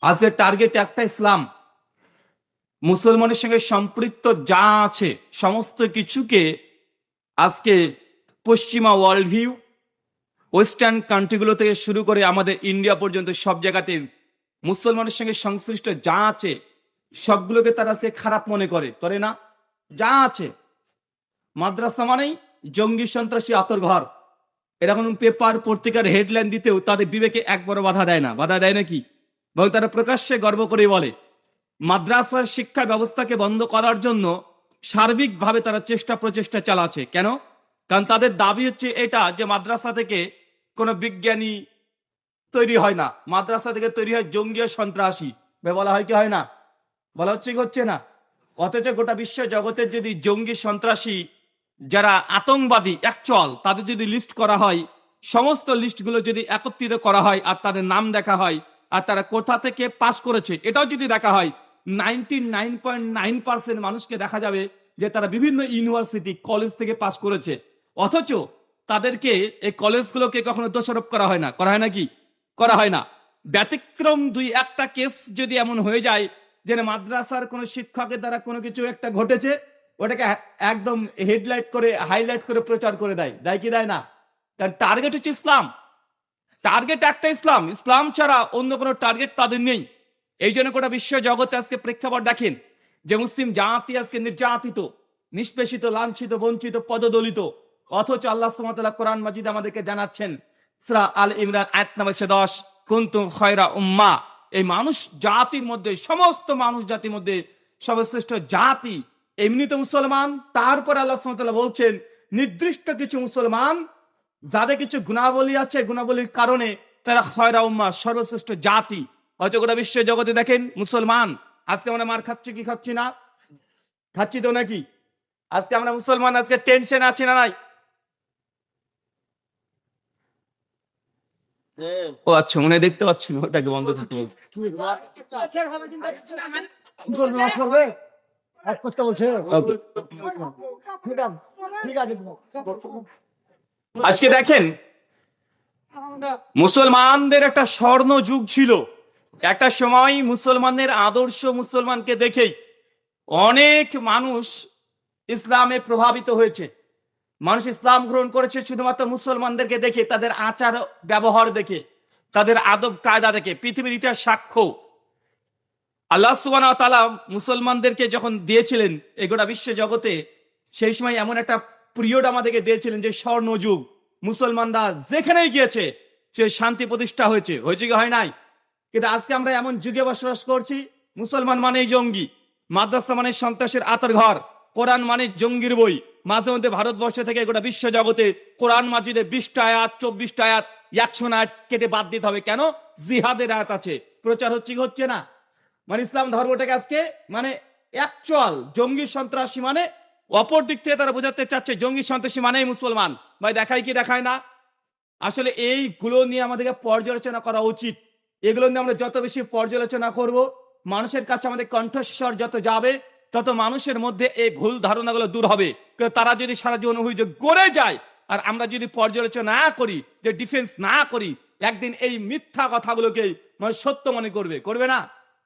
আজকের টার্গেট একটা, ইসলাম। মুসলমানের সঙ্গে সম্পৃক্ত যা আছে সমস্ত কিছুকে আজকে পশ্চিমা ওয়ার্ল্ড ভিউ, ওয়েস্টার্ন কান্ট্রিগুলো থেকে শুরু করে আমাদের ইন্ডিয়া পর্যন্ত সব জায়গাতে মুসলমানের সঙ্গে সংশ্লিষ্ট যা আছে সবগুলোকে তারা আজকে খারাপ মনে করে না? যা আছে, মাদ্রাসা মানেই জঙ্গি সন্ত্রাসী আতরঘর, এরকম পেপার পত্রিকার হেডলাইন দিতেও তাদের বিবেকে একবারও বাধা দেয় না। বাধা দেয় নাকি? এবং তারা প্রকাশ্যে গর্ব করে বলে মাদ্রাসার শিক্ষা ব্যবস্থাকে বন্ধ করার জন্য সার্বিকভাবে তারা চেষ্টা প্রচেষ্টা চালাচ্ছে। কেন? কারণ তাদের দাবি হচ্ছে এটা যে মাদ্রাসা থেকে কোনো বিজ্ঞানী তৈরি হয় না, মাদ্রাসা থেকে তৈরি হয় জঙ্গি সন্ত্রাসী। বলা হয় কি হয় না? বলা হচ্ছে কি হচ্ছে না? অথচ গোটা বিশ্ব জগতের যদি জঙ্গি সন্ত্রাসী যারা আতঙ্কবাদী অ্যাকচুয়াল তাদের যদি লিস্ট করা হয়, সমস্ত লিস্টগুলো যদি একত্রিত করা হয় আর তাদের নাম দেখা হয় আর তারা কোথা থেকে পাস করেছে এটাও যদি দেখা হয়, 99.9% মানুষকে দেখা যাবে যে তারা বিভিন্ন ইউনিভার্সিটি কলেজ থেকে পাস করেছে। অথচ তাদেরকে এই কলেজগুলোকে কখনো দোষারোপ করা হয় না। করা হয় নাকি? করা হয় না। ব্যতিক্রম দুই একটা কেস যদি এমন হয়ে যায় যে মাদ্রাসার কোন শিক্ষকের দ্বারা কোনো কিছু একটা ঘটেছে, ওটাকে একদম হেডলাইট করে হাইলাইট করে প্রচার করে দেয় কি দেয় না? তার টার্গেট হচ্ছে ইসলাম। টার্গেট একটা, ইসলাম। ইসলাম ছাড়া অন্য কোনো টার্গেট তাদের নেই। এই জন্য গোটা বিশ্ব জগতে আজকে প্রেক্ষাপট দেখেন যে মুসলিম জাতি আজকে নির্যাতিত, নিষ্পেষিত, লাঞ্ছিত, বঞ্চিত, পদদলিত। অথচ আল্লাহ সুবহানাহু ওয়া তাআলা কোরআন মাজিদ আমাদেরকে জানাচ্ছেন, সূরা আল ইমরান আয়াত নম্বর ১১০, কুনতুম খায়রা উম্মাহ, এই মানুষ জাতির মধ্যে, সমস্ত মানুষ জাতির মধ্যে সর্বশ্রেষ্ঠ জাতি এমনি তো মুসলমান। তারপর আল্লাহ সুবহানাহু ওয়া তাআলা বলছেন নির্দিষ্ট কিছু মুসলমান যাদের কিছু গুণাবলী আছে, গুণাবলীর কারণে তারা খায়রা উম্মাহ, সর্বশ্রেষ্ঠ জাতি। হয়তো গোটা বিশ্ব জগতে দেখেন মুসলমান আজকে আমরা মার খাচ্ছি কি খাচ্ছি না? খাচ্ছি তো নাকি? আজকে আমরা মুসলমান আজকে টেনশন আছি না নাই? ও আচ্ছা, মনে দেখতে পাচ্ছি না, ওটাকে বন্ধ করতে বলছি। আজকে দেখেন মুসলমানদের একটা স্বর্ণ যুগ ছিল। একটা সময় মুসলমানদের আদর্শ, মুসলমানকে দেখেই অনেক মানুষ ইসলামে প্রভাবিত হয়েছে। মানুষ ইসলাম গ্রহণ করেছে শুধুমাত্র মুসলমানদেরকে দেখে, তাদের আচার ব্যবহার দেখে, তাদের আদব কায়দা দেখে। পৃথিবীর ইতিহাস সাক্ষ্য, আল্লাহ সুবহানাহু ওয়া তাআলা মুসলমানদেরকে যখন দিয়েছিলেন এই গোটা বিশ্ব জগতে, সেই সময় এমন একটা পিরিয়ড আমাদেরকে দিয়েছিলেন যে স্বর্ণযুগ। মুসলমানরা যেখানেই গিয়েছে সে শান্তি প্রতিষ্ঠা হয়েছে। হয়েছে কি হয় নাই? কিন্তু আজকে আমরা এমন যুগে বসবাস করছি, মুসলমান মানেই জঙ্গি, মাদ্রাসা মানে সন্ত্রাসের আতর ঘর, কোরআন মানে জঙ্গির বই। মাঝে মধ্যে ভারতবর্ষ থেকে গোটা বিশ্ব জগতে কোরআন মাজিদে 20টা আয়াত, 24টা আয়াত, 100 আয়াত কেটে বাদ দিতে হবে। কেন? জিহাদের আয়াত আছে। প্রচার হচ্ছে কি হচ্ছে না? মানে ইসলাম ধর্মটাকে আজকে মানে অ্যাকচুয়াল জঙ্গি সন্ত্রাসী, মানে অপর দিক থেকে তারা বোঝাতে চাচ্ছে জঙ্গি সন্ত্রাসী মানেই মুসলমান। ভাই দেখায় কি দেখায় না? আসলে এইগুলো নিয়ে আমাদেরকে পর্যালোচনা করা উচিত। এগুলো নিয়ে আমরা যত বেশি পর্যালোচনা করব, মানুষের কাছে আমাদের কণ্ঠস্বর যত যাবে, তত মানুষের মধ্যে এই ভুল ধারণাগুলো দূর হবে। তারা যদি সারা জীবন অভিযোগ করে যায় আর আমরা যদি পর্যালোচনা না করি, যে ডিফেন্স না করি, একদিন এই মিথ্যা কথাগুলোকে মানে সত্য মনে করবে না?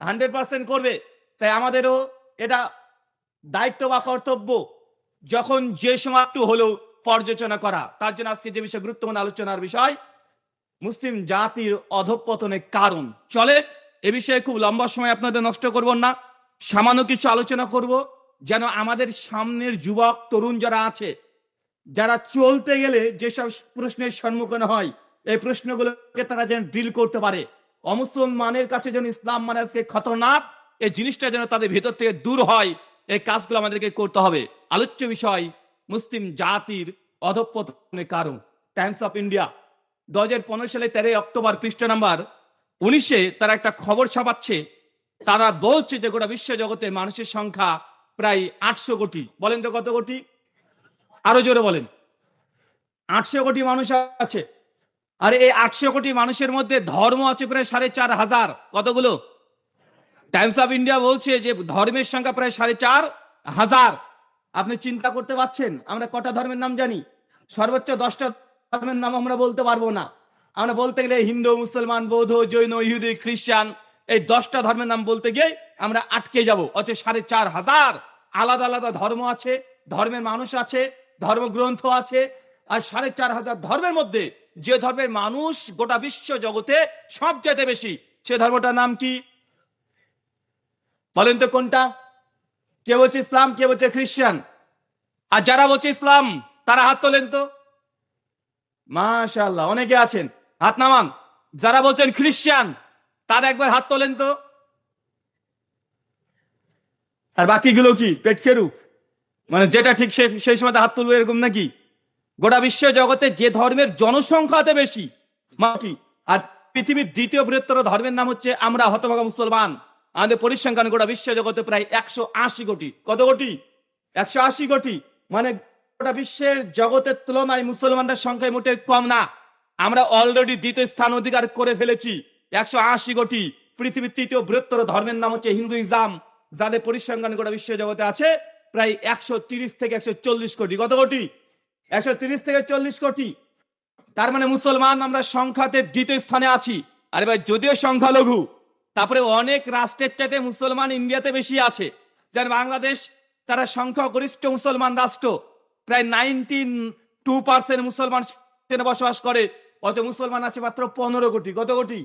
100% করবে। তাই আমাদেরও এটা দায়িত্ব বা কর্তব্য যখন যে সময় একটু হলেও পর্যালোচনা করা। তার জন্য আজকে যে বিষয় গুরুত্বপূর্ণ আলোচনার বিষয়, মুসলিম জাতির অধঃপতনের কারণ। চলে এ বিষয়ে খুব লম্বা সময় আপনাদের নষ্ট করব না, সামান্য কিছু আলোচনা করব, যেন আমাদের সামনের যুবক তরুণ যারা আছে, যারা চলতে গেলে যেসব প্রশ্নের সম্মুখীন হয়, এই প্রশ্নগুলোকে তারা যেন ডিল করতে পারে। অমুসলমানের কাছে যেন ইসলাম মানে আজকে খতরনাক, এই জিনিসটা যেন তাদের ভেতর থেকে দূর হয়, এই কাজগুলো আমাদেরকে করতে হবে। আলোচ্য বিষয় মুসলিম জাতির অধঃপতনের কারণ। টাইমস অফ ইন্ডিয়া 2015 সালে 13 অক্টোবর পৃষ্ঠা নাম্বার 19-এ তারা একটা খবর ছাপাচ্ছে। তারা বলছে যে গোটা বিশ্ব জগতে মানুষের সংখ্যা প্রায় 800 কোটি। বলেন তো কত কোটি? আরো জোরে বলেন। 800 কোটি মানুষ আছে। আর এই 800 কোটি মানুষের মধ্যে ধর্ম আছে প্রায় 4,500। কতগুলো? টাইমস অফ ইন্ডিয়া বলছে যে ধর্মের সংখ্যা প্রায় 4,500। আপনি চিন্তা করতে পারছেন আমরা কটা ধর্মের নাম জানি? সর্বোচ্চ 10টা ধর্মের নাম আমরা বলতে পারবো না। আমরা বলতে গেলে হিন্দু, মুসলমান, বৌদ্ধ, জৈন, ইহুদি, খ্রিস্টান, এই 10টা ধর্মের নাম বলতে গিয়ে আমরা আটকে যাব। অথচ 4,500 আলাদা আলাদা ধর্ম আছে, ধর্মের মানুষ আছে, ধর্মগ্রন্থ আছে। আর 4,500 ধর্মের মধ্যে যে ধর্মের মানুষ গোটা বিশ্ব জগতে সবচেয়ে বেশি, সে ধর্মটার নাম কি বলেন তো? কোনটা? কে বলছে ইসলাম, কে বলছে খ্রিস্টান? আর যারা বলছে ইসলাম তারা হাত তোলেন তো। মাশাআল্লাহ, অনেকে আছেন, হাত নামান। যারা বলছেন খ্রিস্টান তারা একবার হাত তোলেন তো। আর বাকিগুলো কি পেট খেরু? মানে যেটা ঠিক সেই সময় হাত তুলবে এরকম নাকি? গোটা বিশ্ব জগতে যে ধর্মের জনসংখ্যাতে বেশি মাটি, আর পৃথিবীর দ্বিতীয় বৃহত্তর ধর্মের নাম হচ্ছে আমরা হতভাগা মুসলমান। আমাদের পরিসংখ্যান গোটা বিশ্ব জগতে প্রায় 180 কোটি। কত কোটি? 180 কোটি। মানে গোটা বিশ্বের জগতের তুলনায় মুসলমানদের সংখ্যায় মোটে কম না। আমরা অলরেডি দ্বিতীয় স্থান অধিকার করে ফেলেছি। 180 কোটি। পৃথিবীর তৃতীয় বৃহত্তর ধর্মের নাম হচ্ছে হিন্দুইজম, যাদের পরিসংখ্যান গোটা বিশ্ব জগতে আছে প্রায় 130 থেকে 140 কোটি। কত কোটি? 130 থেকে 40 কোটি। তার মানে মুসলমান আমরা সংখ্যাতে দ্বিতীয় স্থানে আছি। আরে ভাই, যদিও সংখ্যালঘু, তারপরে অনেক রাষ্ট্রের চাইতে মুসলমান ইন্ডিয়াতে বেশি আছে। যেমন বাংলাদেশ, তারা সংখ্যাগরিষ্ঠ মুসলমান রাষ্ট্র, প্রায় 92% মুসলমান বসবাস করে। অথচ মুসলমান আছে মাত্র 15 কোটি। কত কোটি?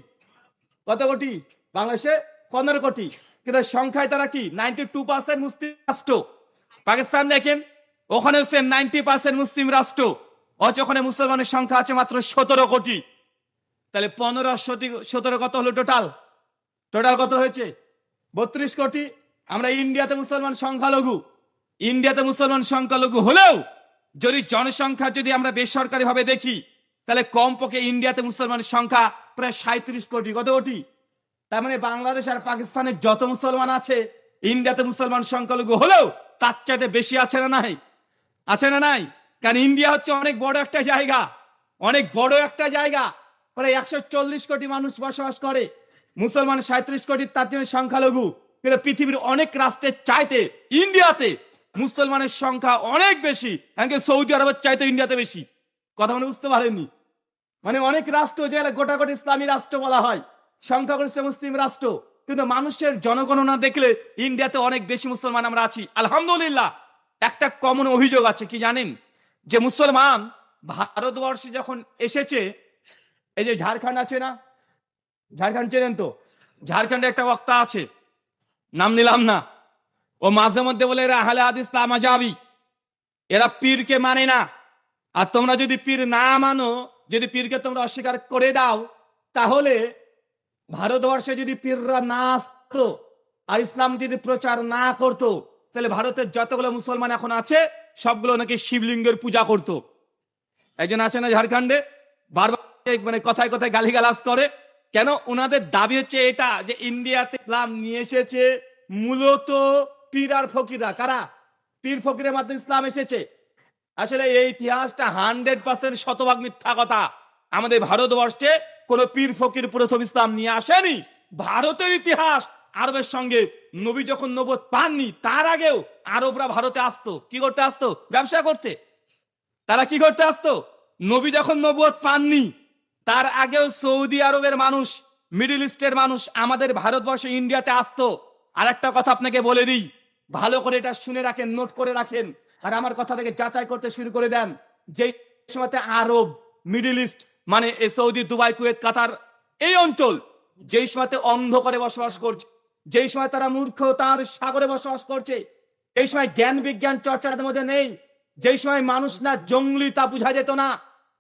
কত কোটি? বাংলাদেশে 15 কোটি, কিন্তু সংখ্যায় তারা কি 92% মুসলিম রাষ্ট্র। পাকিস্তান দেখেন, ওখানে হচ্ছে 90% মুসলিম রাষ্ট্র, অথচ ওখানে মুসলমানের সংখ্যা আছে মাত্র 17 কোটি। তাহলে 15 17 কত হলো? টোটাল কত হয়েছে? 32 কোটি। আমরা ইন্ডিয়াতে মুসলমান সংখ্যালঘু, ইন্ডিয়াতে মুসলমান সংখ্যালঘু হলেও যদি জনসংখ্যা যদি আমরা বেসরকারি ভাবে দেখি, তাহলে কমপক্ষে ইন্ডিয়াতে মুসলমানের সংখ্যা প্রায় 37 কোটি। কত কোটি? তার মানে বাংলাদেশ আর পাকিস্তানের যত মুসলমান আছে, ইন্ডিয়াতে মুসলমান সংখ্যালঘু হলেও তার চাইতে বেশি আছে না নাই? আছে না নাই? কারণ ইন্ডিয়া হচ্ছে অনেক বড় একটা জায়গা, অনেক বড় একটা জায়গা, প্রায় 140 কোটি মানুষ বসবাস করে। মুসলমান 37 কোটি, তার জন্য সংখ্যালঘু। কিন্তু পৃথিবীর অনেক রাষ্ট্রের চাইতে ইন্ডিয়াতে মুসলমানের সংখ্যা অনেক বেশি, এমনকি সৌদি আরবের চাইতে ইন্ডিয়াতে বেশি। কথা মানে বুঝতে পারেননি? মানে অনেক রাষ্ট্র যেটা গোটাগোটা ইসলামী রাষ্ট্র বলা হয়, সংখ্যাগরিষ্ঠ মুসলিম রাষ্ট্র, কিন্তু মানুষের জনগণনা দেখলে ইন্ডিয়াতে অনেক বেশি মুসলমান আমরা আছি। আলহামদুলিল্লাহ। একটা কমন অভিযোগ আছে, কি জানেন? যে মুসলমান ভারতবর্ষে যখন এসেছে, এই যে ঝাড়খণ্ড আছে না, ঝাড়খণ্ড চেনেন তো? ঝাড়খণ্ডে একটা বক্তা আছে, নাম নিলাম না, ও মাঝে মধ্যে বলে এরা আহলে হাদিস লামাজাবি, এরা পীরকে মানে না। আর তোমরা যদি পীর না মানো, যদি পীরকে তোমরা অস্বীকার করে দাও, তাহলে ভারতবর্ষে যদি পীররা না আসতো আর ইসলাম যদি প্রচার না করতো, তাহলে ভারতের যতগুলো মুসলমান এখন আছে সবগুলো নাকি শিবলিঙ্গের পূজা করত। একজন আছে না ঝাড়খণ্ডে, বারবার মানে কথায় কথায় গালিগালাজ করে। কেন? ওনাদের দাবি হচ্ছে এটা যে ইন্ডিয়াতে ইসলাম নিয়ে এসেছে মূলত পীর আর ফকিররা। কারা? পীর ফকিরের মাধ্যমে ইসলাম এসেছে। আসলে এই ইতিহাসটা 100% শতভাগ মিথ্যা কথা। আমাদের ভারতবর্ষে কোন পীর ফকির প্রথম ইসলাম নিয়ে আসেনি। ভারতের ইতিহাস, আরবের সঙ্গে নবী যখন নবুয়ত পাননি তার আগেও আরবরা ভারতে আসতো। কি করতে আসতো? ব্যবসা করতে। তারা কি করতে আসতো? নবী যখন নবুয়ত পাননি তার আগেও সৌদি আরবের মানুষ, মিডল ইস্টের মানুষ আমাদের ভারতবর্ষে ইন্ডিয়াতে আসতো। আর একটা কথা আপনাকে বলে দিই, ভালো করে এটা শুনে রাখেন, নোট করে রাখেন, আর আমার কথাটাকে যাচাই করতে শুরু করে দেন। যে সময়তে আরব, মিডল ইস্ট মানে এই সৌদি, দুবাই, কুয়েত, কাতার, এই অঞ্চল যেই সময়তে অন্ধকারে বসবাস করছে, যেই সময় তারা মূর্খতার সাগরে বসবাস করছে, এই সময় জ্ঞান বিজ্ঞান চর্চার মধ্যে নেই, যেই সময় মানুষ না জঙ্গলি তা বোঝা যেত না,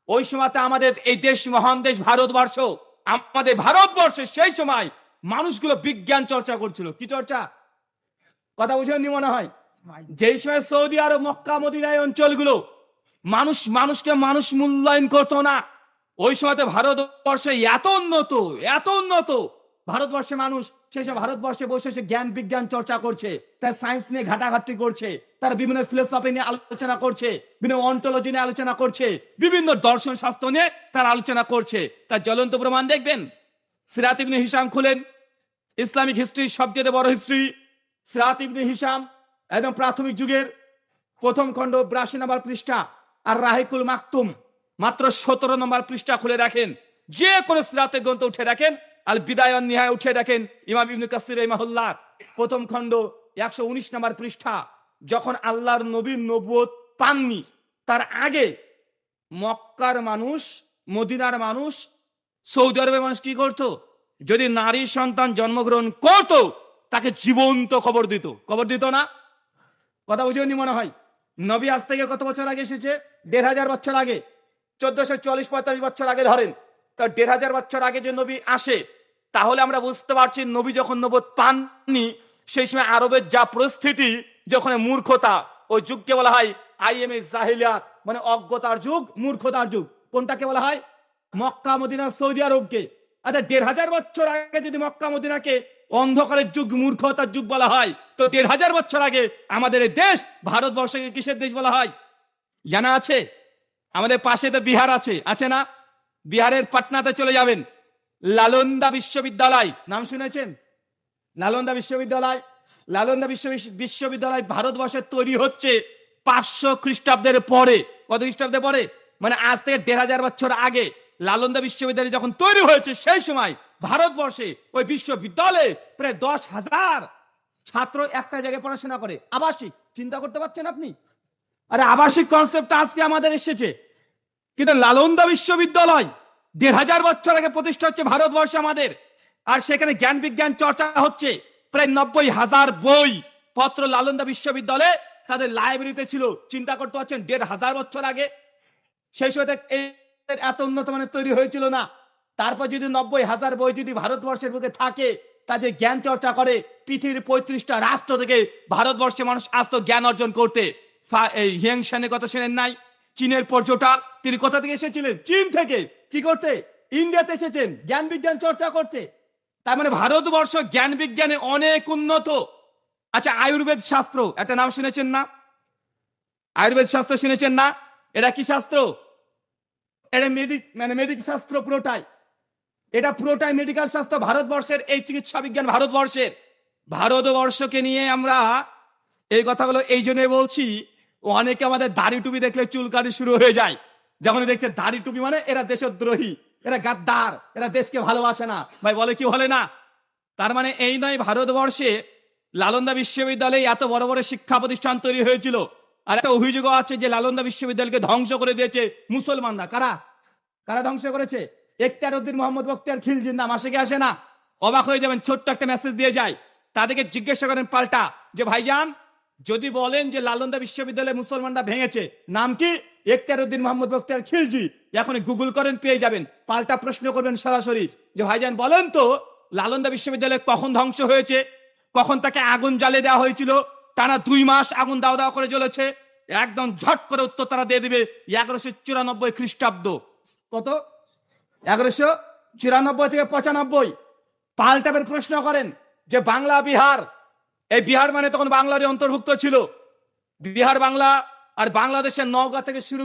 ওই সময়তে আমাদের এই দেশ, মহান দেশ ভারতবর্ষ, আমাদের ভারতবর্ষে সেই সময় মানুষগুলো বিজ্ঞান চর্চা করছিল। কি চর্চা? কথা বুঝেননি মনে হয়? যেই সময় সৌদি আরব, মক্কা, মদিনায় অঞ্চলগুলো মানুষকে মানুষ মূল্যায়ন করতো না, ওই সময়তে ভারতবর্ষে এত উন্নত ভারতবর্ষে মানুষ সেই সব ভারতবর্ষে বসে সে জ্ঞান বিজ্ঞান চর্চা করছে, তার সায়েন্স নিয়ে ঘাটাঘাটি করছে, তার বিভিন্ন ফিলোসফি নিয়ে আলোচনা করছে, বিভিন্ন অন্টোলজি নিয়ে আলোচনা করছে, বিভিন্ন দর্শন শাস্ত্র নিয়ে তার আলোচনা করছে। তার জ্বলন্ত প্রমাণ দেখবেন, সিরাত ইবনে হিশাম খুলেন, ইসলামিক হিস্ট্রি সবচেয়ে বড় হিস্ট্রি, সিরাত ইবনে হিশাম একদম প্রাথমিক যুগের প্রথম খণ্ড 82 নম্বর পৃষ্ঠা, আর রাহিকুল মাকতুম মাত্র 17 নম্বর পৃষ্ঠা খুলে রাখেন। যে কোনো সিরাতের গ্রন্থ উঠে রাখেন, আল বিদায় ওয়ান নিহায়া উঠে দেখেন ইমাম ইবনে কাসির রাহিমাহুল্লাহ প্রথম খণ্ড 119 নম্বর পৃষ্ঠা, যখন আল্লাহর নবীর নবুয়ত পাননি তার আগে মক্কার মানুষ, মদিনার মানুষ, সৌদি আরবের মানুষ কি করতো? যদি নারী সন্তান জন্মগ্রহণ করত তাকে জীবন্ত কবর দিত। কবর দিত না? কথা বুঝেনি মনে হয়? নবী আজ থেকে কত বছর আগে এসেছে? 1500 বছর আগে, 1440-45 বছর আগে ধরেন। তা 1500 বছর আগে যে নবী আসে, তাহলে আমরা বুঝতে পারছি নবী যখন নবুয়ত পাননি সেই সময় আরবের যা পরিস্থিতি, যখন মূর্খতা, ওই যুগকে বলা হয় আইএমএ জাহিলিয়াত, মানে অজ্ঞতার যুগ, মূর্খতার যুগ। কোনটাকে বলা হয়? মক্কা মদিনা সৌদি আরবকে। আচ্ছা 1500 বছর আগে যদি মক্কা মদিনাকে অন্ধকারের যুগ, মূর্খতার যুগ বলা হয়, তো 1500 বছর আগে আমাদের এই দেশ ভারতবর্ষকে কিসের দেশ বলা হয় জানা আছে? আমাদের পাশে তো বিহার আছে, আছে না? বিহারের পাটনাতে চলে যাবেন, নালন্দা বিশ্ববিদ্যালয়, নাম শুনেছেন? নালন্দা বিশ্ববিদ্যালয়। নালন্দা বিশ্ববিদ্যালয় ভারতবর্ষে তৈরি হচ্ছে 500 খ্রিস্টাব্দের পরে। কত খ্রিস্টাব্দে পরে? মানে আজ থেকে 1500 বছর আগে নালন্দা বিশ্ববিদ্যালয় যখন তৈরি হয়েছে, সেই সময় ভারতবর্ষে ওই বিশ্ববিদ্যালয়ে প্রায় 10,000 ছাত্র একটা জায়গায় পড়াশোনা করে, আবাসিক। চিন্তা করতে পারছেন আপনি? আরে আবাসিক কনসেপ্ট আজকে আমাদের এসেছে, কিন্তু নালন্দা বিশ্ববিদ্যালয় 1500 বছর আগে প্রতিষ্ঠা হচ্ছে ভারতবর্ষে আমাদের। আর সেখানে জ্ঞান বিজ্ঞান চর্চা হচ্ছে। প্রায় 90,000 বই পত্র নালন্দা বিশ্ববিদ্যালয়ে তাদের লাইব্রেরিতে ছিল। চিন্তা করতে পারছেন 1500 বছর আগে? সেই সময় এত উন্নত মানের তৈরি হয়েছিল না। তারপর যদি 90,000 বই যদি ভারতবর্ষের বুকে থাকে, তা যে জ্ঞান চর্চা করে, পৃথিবীর 35টা রাষ্ট্র থেকে ভারতবর্ষের মানুষ আসত জ্ঞান অর্জন করতে। হিয়াং শানের কথা শুনেন নাই? চীনের পর্যটক, তিনি কোথা থেকে এসেছিলেন? চীন থেকে। কি করতে? ইন্ডিয়াতে এসেছেন জ্ঞান বিজ্ঞান চর্চা করতে। তার মানে ভারতবর্ষ জ্ঞান বিজ্ঞানে অনেক উন্নত। আচ্ছা আয়ুর্বেদ শাস্ত্র একটা নাম শুনেছেন না? আয়ুর্বেদ শাস্ত্র শুনেছেন না? এটা কি শাস্ত্র? এটা মেডিকেল শাস্ত্র পুরোটাই। এটা পুরোটাই মেডিকেল শাস্ত্র ভারতবর্ষের। এই চিকিৎসা বিজ্ঞান ভারতবর্ষের। ভারতবর্ষকে নিয়ে আমরা এই কথাগুলো এই জন্য বলছি, অনেকে আমাদের দাড়ি টুপি দেখলে চুলকানি শুরু হয়ে যায়। যখন দেখছে দাড়ি টুপি মানে এরা দেশদ্রোহী, এরা গাদ্দার, এরা দেশকে ভালোবাসে না। ভাই বলে কি বলে না? তার মানে এই নয় ভারতবর্ষে নালন্দা বিশ্ববিদ্যালয়ে এত বড় বড় শিক্ষা প্রতিষ্ঠান তৈরি হয়েছিল। আর একটা অভিযোগ আছে যে নালন্দা বিশ্ববিদ্যালয়কে ধ্বংস করে দিয়েছে মুসলমানরা। কারা কারা ধ্বংস করেছে? এখতিয়ার উদ্দিন মোহাম্মদ বখতিয়ার খিলজির নাম আসে কি আসে না? অবাক হয়ে যাবেন, ছোট্ট একটা মেসেজ দিয়ে যায়। তাদেরকে জিজ্ঞাসা করেন পাল্টা যে ভাইজান যদি বলেন যে নালন্দা বিশ্ববিদ্যালয়ে মুসলমানরা ভেঙেছে, নাম কি? এখতিয়ার উদ্দিন মোহাম্মদ বখতিয়ার খিলজি। এখন গুগল করেন, পেয়ে যাবেন। পাল্টা প্রশ্ন করবেন সরাসরি যে ভাইজান বলেন তো নালন্দা বিশ্ববিদ্যালয় কখন ধ্বংস হয়েছে, কখন তাকে আগুন জ্বালিয়ে দেওয়া হয়েছিল? টানা 2 মাস আগুন দাও দাও করে জ্বলেছে। একদম ঝট করে উত্তর তারা দিয়ে দিবে 1194 খ্রিস্টাব্দ। কত? 1194 থেকে 95। পাল্টাবের প্রশ্ন করেন যে বাংলা বিহার, এই বিহার মানে তখন বাংলারই অন্তর্ভুক্ত ছিল। বিহার বাংলা আর বাংলাদেশের নওগাঁ থেকে শুরু